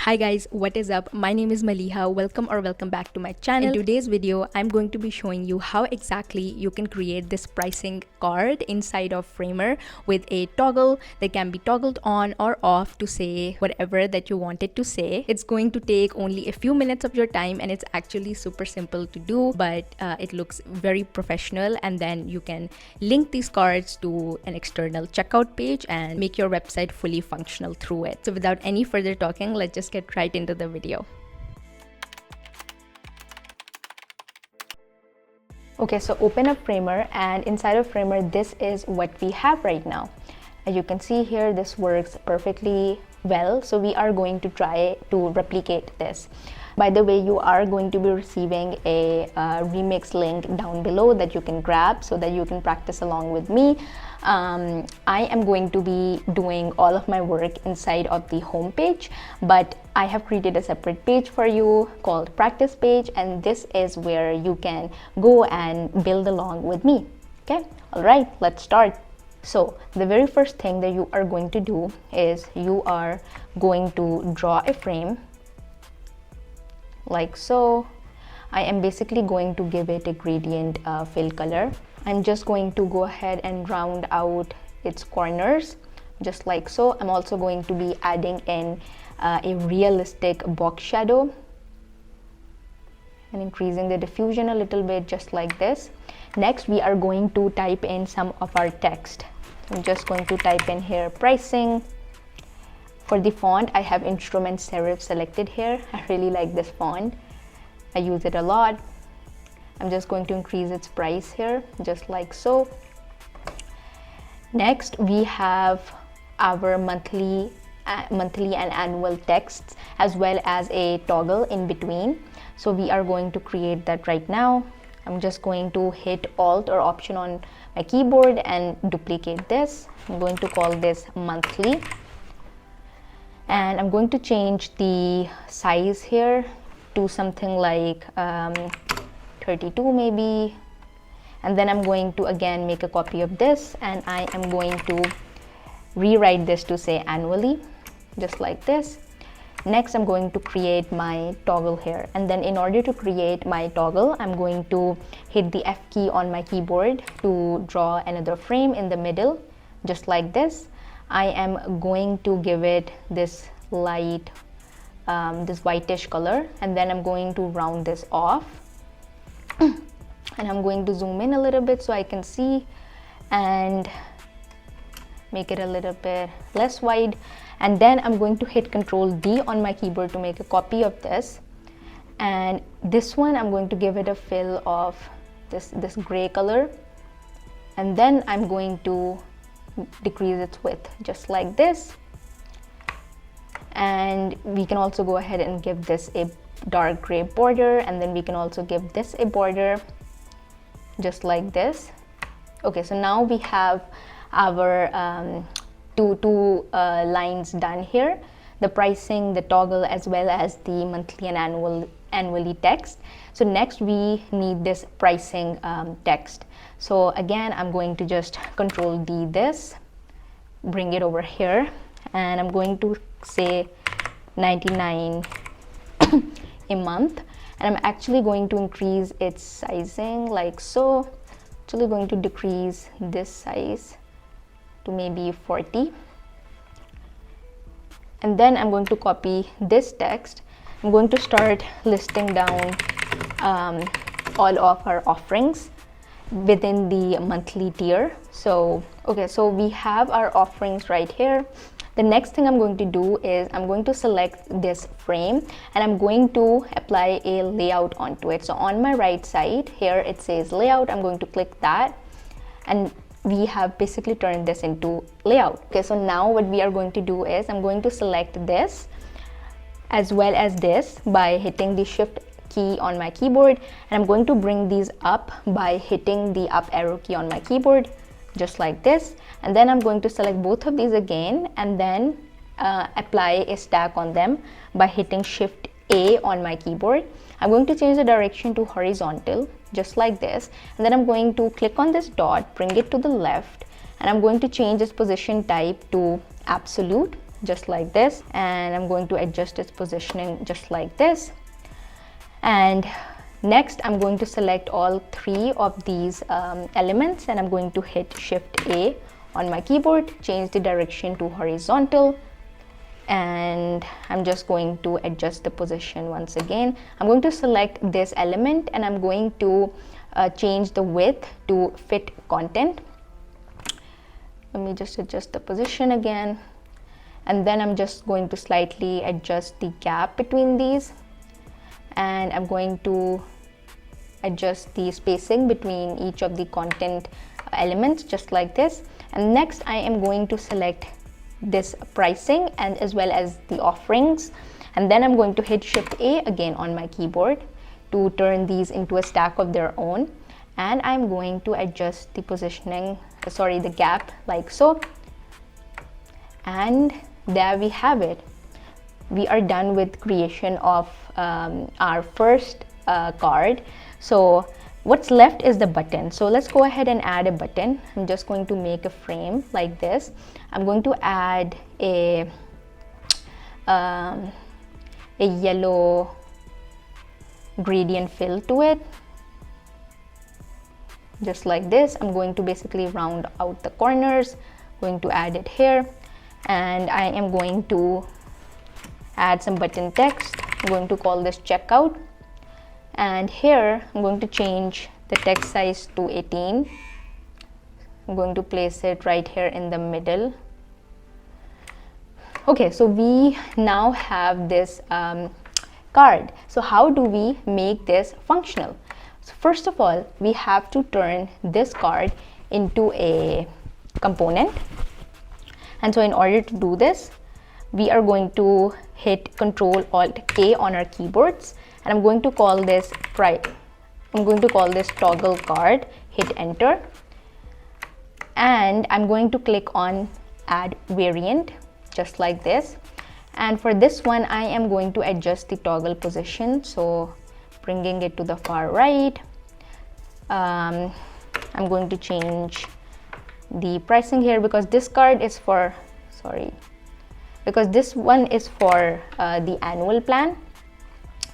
Hi guys, what is up? My name is Maliha. Welcome back to my channel. In today's video, I'm going to be showing you how exactly you can create this pricing card inside of Framer with a toggle that can be toggled on or off to say whatever that you want it to say. It's going to take only a few minutes of your time and it's actually super simple to do, but it looks very professional, and then you can link these cards to an external checkout page and make your website fully functional through it. So without any further talking, let's just get right into the video. Okay, so open up Framer, and inside of Framer, this is what we have right now. As you can see here, this works perfectly well. So we are going to try to replicate this. By the way, you are going to be receiving a remix link down below that you can grab so that you can practice along with me. I am going to be doing all of my work inside of the home page, but I have created a separate page for you called practice page, and this is where you can go and build along with me. Okay, all right, let's start. So the very first thing that you are going to do is you are going to draw a frame like so. I am basically going to give it a gradient fill color. I'm just going to go ahead and round out its corners just like so. I'm also going to be adding in a realistic box shadow and increasing the diffusion a little bit just like this. Next, we are going to type in some of our text. I'm just going to type in here pricing. For the font, I have instrument serif selected here. I really like this font. I use it a lot. I'm just going to increase its price here, just like so. Next, we have our monthly and annual texts, as well as a toggle in between. So we are going to create that right now. I'm just going to hit Alt or Option on my keyboard and duplicate this. I'm going to call this monthly. And I'm going to change the size here to something like 32 maybe. And then I'm going to again make a copy of this, and I am going to rewrite this to say annually, just like this. Next, I'm going to create my toggle here, and then in order to create my toggle, I'm going to hit the F key on my keyboard to draw another frame in the middle, just like this. I am going to give it this light, this whitish color, and then I'm going to round this off. And I'm going to zoom in a little bit so I can see and make it a little bit less wide. And then I'm going to hit Control D on my keyboard to make a copy of this. And this one, I'm going to give it a fill of this gray color. And then I'm going to decrease its width just like this. And we can also go ahead and give this a dark gray border, and then we can also give this a border just like this. Okay, so now we have our two lines done here, the pricing, the toggle, as well as the monthly and annually text. So next we need this pricing text. So again, I'm going to just Control D this, bring it over here, and I'm going to say 99 a month, and I'm actually going to increase its sizing like so. Actually going to decrease this size to maybe 40, and then I'm going to copy this text. I'm going to start listing down all of our offerings within the monthly tier. So okay, so we have our offerings right here. The next thing I'm going to do is I'm going to select this frame, and I'm going to apply a layout onto it. So on my right side here, it says layout. I'm going to click that, and we have basically turned this into layout. Okay, so now what we are going to do is I'm going to select this as well as this by hitting the Shift key on my keyboard, and I'm going to bring these up by hitting the up arrow key on my keyboard, just like this. And then I'm going to select both of these again, and then apply a stack on them by hitting Shift A on my keyboard. I'm going to change the direction to horizontal, just like this, and then I'm going to click on this dot, bring it to the left, and I'm going to change its position type to absolute, just like this, and I'm going to adjust its positioning just like this. And next I'm going to select all three of these elements, and I'm going to hit Shift A on my keyboard, change the direction to horizontal, and I'm just going to adjust the position once again. I'm going to select this element and I'm going to change the width to fit content. Let me just adjust the position again, and then I'm just going to slightly adjust the gap between these, and I'm going to adjust the spacing between each of the content elements just like this. And next I am going to select this pricing and as well as the offerings, and then I'm going to hit Shift A again on my keyboard to turn these into a stack of their own, and I'm going to adjust the positioning, the gap like so, and there we have it. We are done with creation of our first card. So what's left is the button. So let's go ahead and add a button. I'm just going to make a frame like this. I'm going to add a yellow gradient fill to it, just like this. I'm going to basically round out the corners, going to add it here, and I am going to add some button text. I'm going to call this checkout, and here I'm going to change the text size to 18. I'm going to place it right here in the middle. Okay, so we now have this card. So how do we make this functional? So first of all, we have to turn this card into a component, and so in order to do this, we are going to hit Control Alt K on our keyboards, and I'm going to call this toggle card. Hit enter, and I'm going to click on add variant just like this. And for this one, I am going to adjust the toggle position, so bringing it to the far right. I'm going to change the pricing here because this card is for because this one is for the annual plan,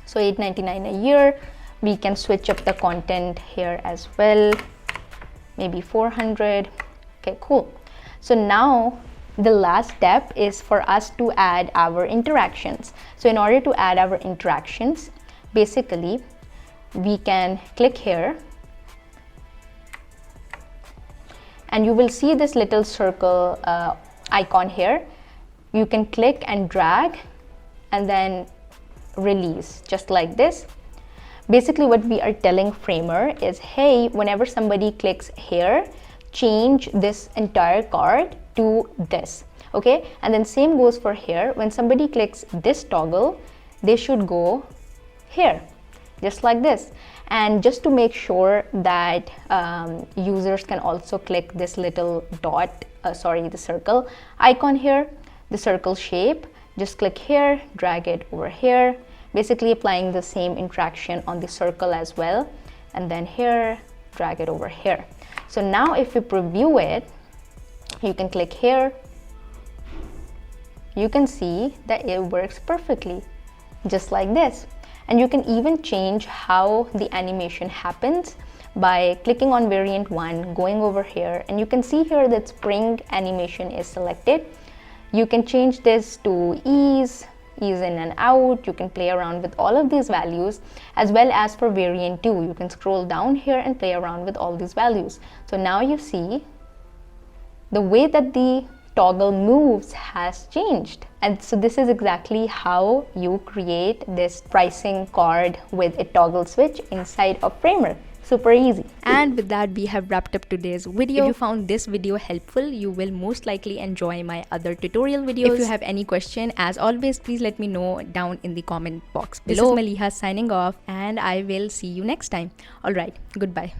so $8.99 a year. We can switch up the content here as well, maybe 400. Okay, cool. So now the last step is for us to add our interactions. So in order to add our interactions, basically we can click here, and you will see this little circle icon here. You can click and drag and then release just like this. Basically what we are telling Framer is, hey, whenever somebody clicks here, change this entire card to this. Okay, and then same goes for here. When somebody clicks this toggle, they should go here just like this. And just to make sure that users can also click this little dot, the circle icon here, the circle shape, just click here, drag it over here, basically applying the same interaction on the circle as well, and then here, drag it over here. So now if you preview it, you can click here, you can see that it works perfectly just like this. And you can even change how the animation happens by clicking on variant 1, going over here, and you can see here that spring animation is selected. You can change this to ease in and out. You can play around with all of these values, as well as for variant 2, you can scroll down here and play around with all these values. So now you see the way that the toggle moves has changed. And so this is exactly how you create this pricing card with a toggle switch inside of Framer. Super easy. And with that, we have wrapped up today's video. If you found this video helpful, you will most likely enjoy my other tutorial videos. If you have any question, as always, please let me know down in the comment box below. This is Maliha signing off, and I will see you next time. All right, goodbye.